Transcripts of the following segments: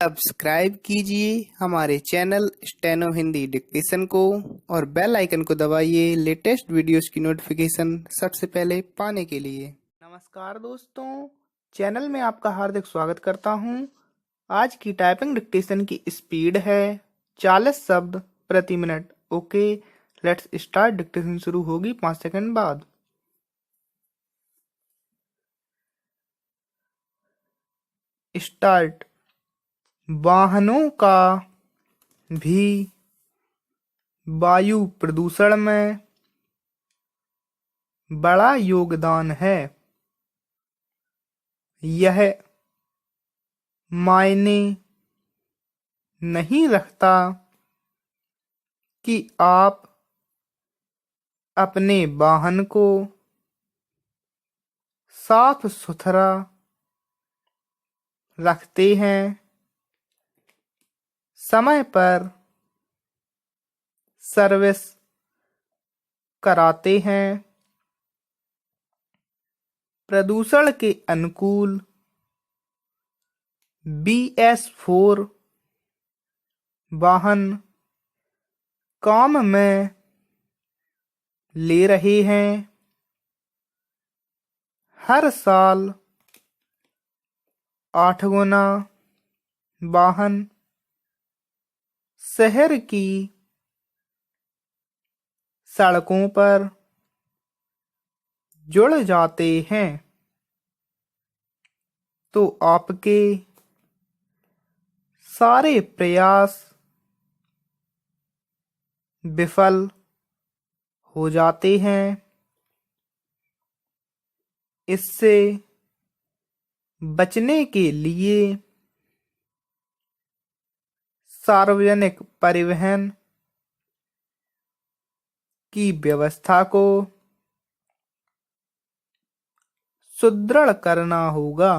Subscribe कीजिए हमारे channel steno Hindi dictation को और बेल आइकन को दबाइए लेटेस्ट वीडियोस की नोटिफिकेशन सबसे पहले पाने के लिए। नमस्कार दोस्तों, चैनल में आपका हार्दिक स्वागत करता हूं। आज की टाइपिंग डिक्टेशन की स्पीड है 40 शब्द प्रति minute. Okay, let's start. Dictation शुरू होगी 5 सेकंड बाद। स्टार्ट। वाहनों का भी वायु प्रदूषण में बड़ा योगदान है। यह मायने नहीं रखता कि आप अपने वाहन को साफ सुथरा रखते हैं, समय पर सर्विस कराते हैं, प्रदूषण के अनुकूल BS4 वाहन काम में ले रहे हैं। हर साल 8 गुना वाहन शहर की सड़कों पर जुड़ जाते हैं, तो आपके सारे प्रयास विफल हो जाते हैं। इससे बचने के लिए सार्वजनिक परिवहन की व्यवस्था को सुदृढ़ करना होगा।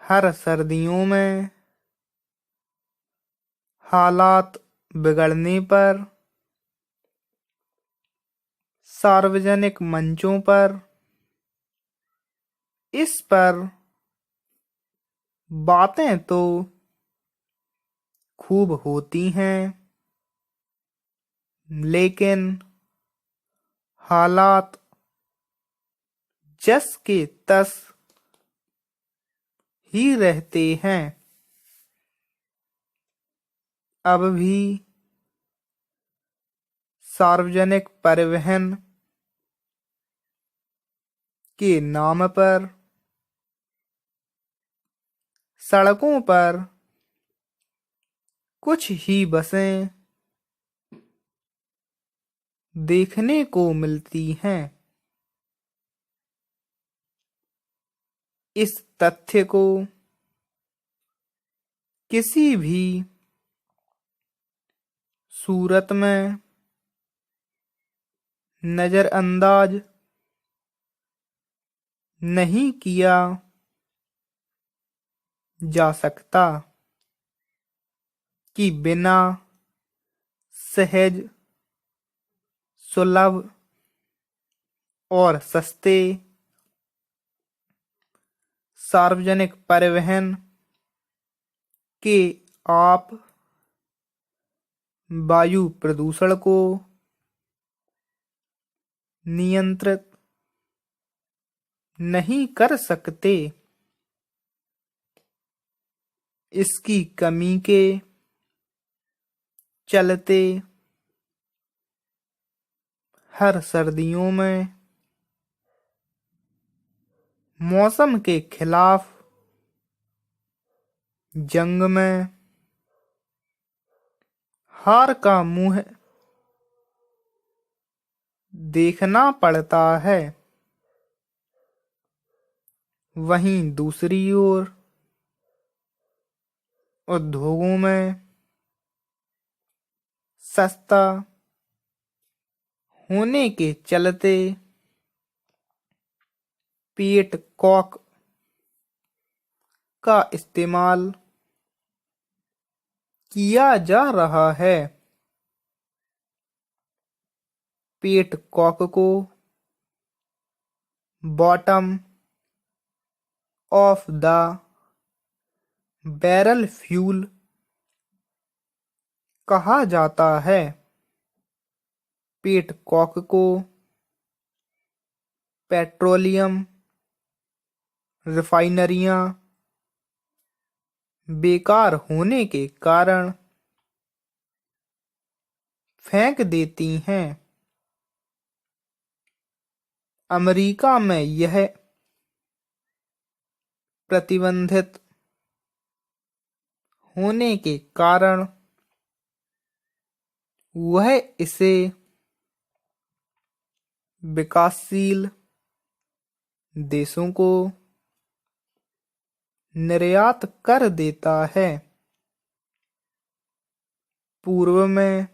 हर सर्दियों में हालात बिगड़ने पर सार्वजनिक मंचों पर इस पर बातें तो खूब होती हैं, लेकिन हालात जस के तस ही रहते हैं। अब भी सार्वजनिक परिवहन के नाम पर सड़कों पर कुछ ही बसें देखने को मिलती हैं। इस तथ्य को किसी भी सूरत में नजरअंदाज नहीं किया जा सकता कि बिना सहज, सुलभ और सस्ते सार्वजनिक परिवहन के आप वायु प्रदूषण को नियंत्रित नहीं कर सकते। इसकी कमी के चलते हर सर्दियों में मौसम के खिलाफ जंग में हार का मुंह देखना पड़ता है। वहीं दूसरी ओर उद्योगों में सस्ता होने के चलते पेट कॉक का इस्तेमाल किया जा रहा है। पेट कॉक को bottom of the barrel fuel कहा जाता है। पेट कॉक को पेट्रोलियम रिफाइनरियां बेकार होने के कारण फेंक देती हैं। अमेरिका में यह प्रतिबंधित होने के कारण वह इसे विकासशील देशों को निर्यात कर देता है। पूर्व में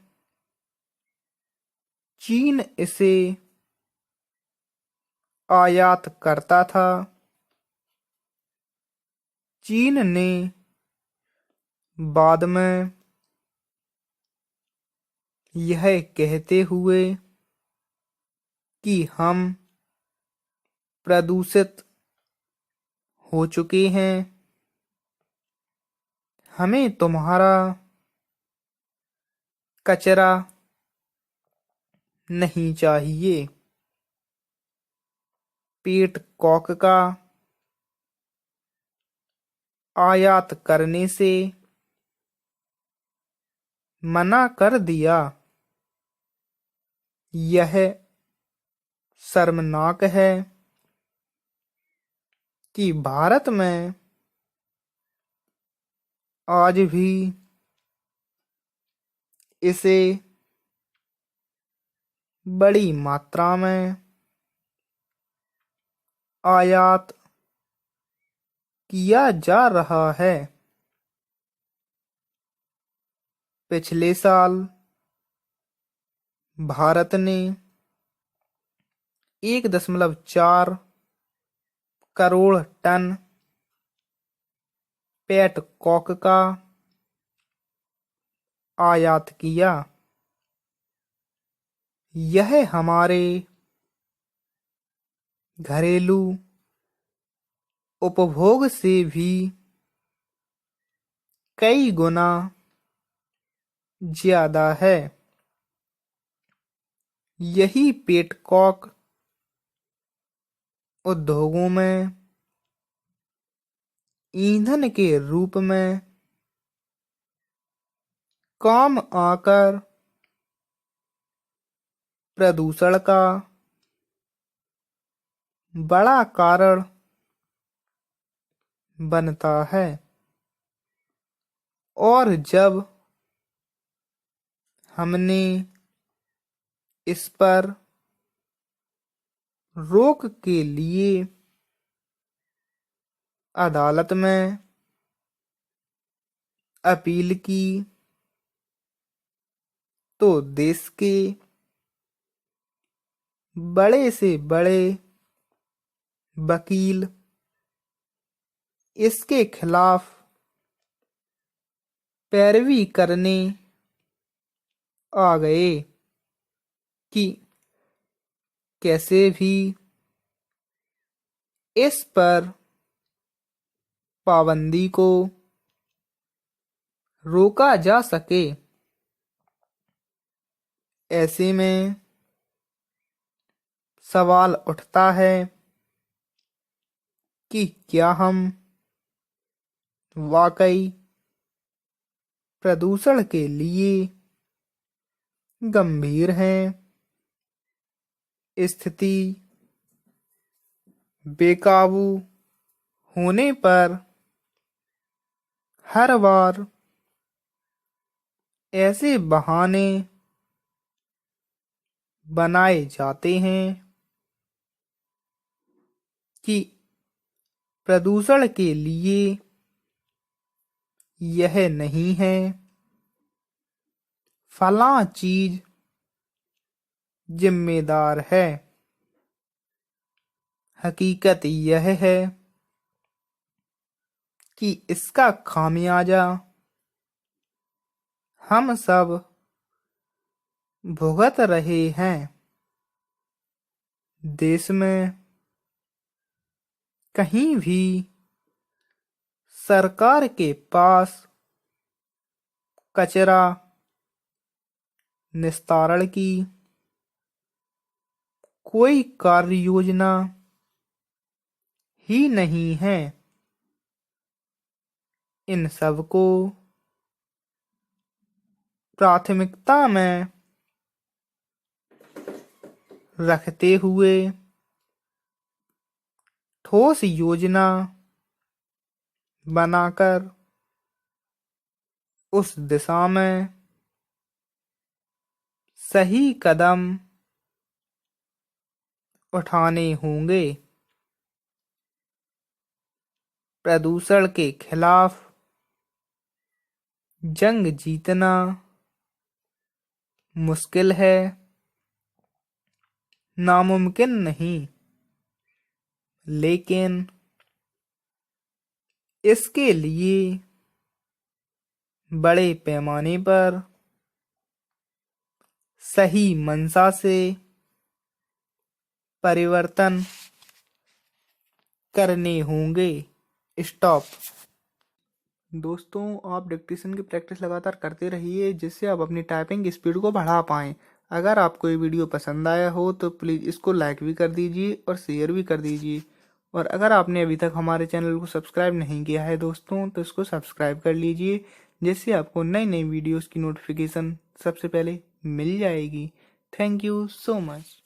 चीन इसे आयात करता था। चीन ने बाद में यह कहते हुए कि हम प्रदूषित हो चुके हैं, हमें तुम्हारा कचरा नहीं चाहिए। पेट कॉक का आयात करने से मना कर दिया। यह शर्मनाक है कि भारत में आज भी इसे बड़ी मात्रा में आयात किया जा रहा है। पिछले साल भारत ने 1.4 करोड़ टन पेट कॉक का आयात किया। यह हमारे घरेलू उपभोग से भी कई गुना ज्यादा है। यही पेट कॉक उद्योगों में ईंधन के रूप में काम आकर प्रदूषण का बड़ा कारण बनता है। और जब हमने इस पर रोक के लिए अदालत में अपील की तो देश के बड़े से बड़े वकील इसके खिलाफ पैरवी करने आ गए कि कैसे भी इस पर पाबंदी को रोका जा सके। ऐसे में सवाल उठता है कि क्या हम वाकई प्रदूषण के लिए गंभीर हैं। स्थिति बेकाबू होने पर हर बार ऐसे बहाने बनाए जाते हैं कि प्रदूषण के लिए यह नहीं है, फलां चीज जिम्मेदार है। हकीकत यह है कि इसका खामियाजा हम सब भुगत रहे हैं। देश में कहीं भी सरकार के पास कचरा निस्तारण की कोई कार्य योजना ही नहीं है। इन सब को प्राथमिकता में रखते हुए ठोस योजना बनाकर उस दिशा में सही कदम उठाने होंगे। प्रदूषण के खिलाफ जंग जीतना मुश्किल है, नामुमकिन नहीं, लेकिन इसके लिए बड़े पैमाने पर सही मंशा से परिवर्तन करने होंगे। स्टॉप। दोस्तों, आप डिक्टेशन की प्रैक्टिस लगातार करते रहिए, जिससे आप अपनी टाइपिंग स्पीड को बढ़ा पाएं। अगर आपको ये वीडियो पसंद आया हो तो प्लीज़ इसको लाइक भी कर दीजिए और शेयर भी कर दीजिए। और अगर आपने अभी तक हमारे चैनल को सब्सक्राइब नहीं किया है दोस्तों, तो इसको सब्सक्राइब कर लीजिए, जिससे आपको नई नई वीडियोस की नोटिफिकेशन सबसे पहले मिल जाएगी। Thank you so much.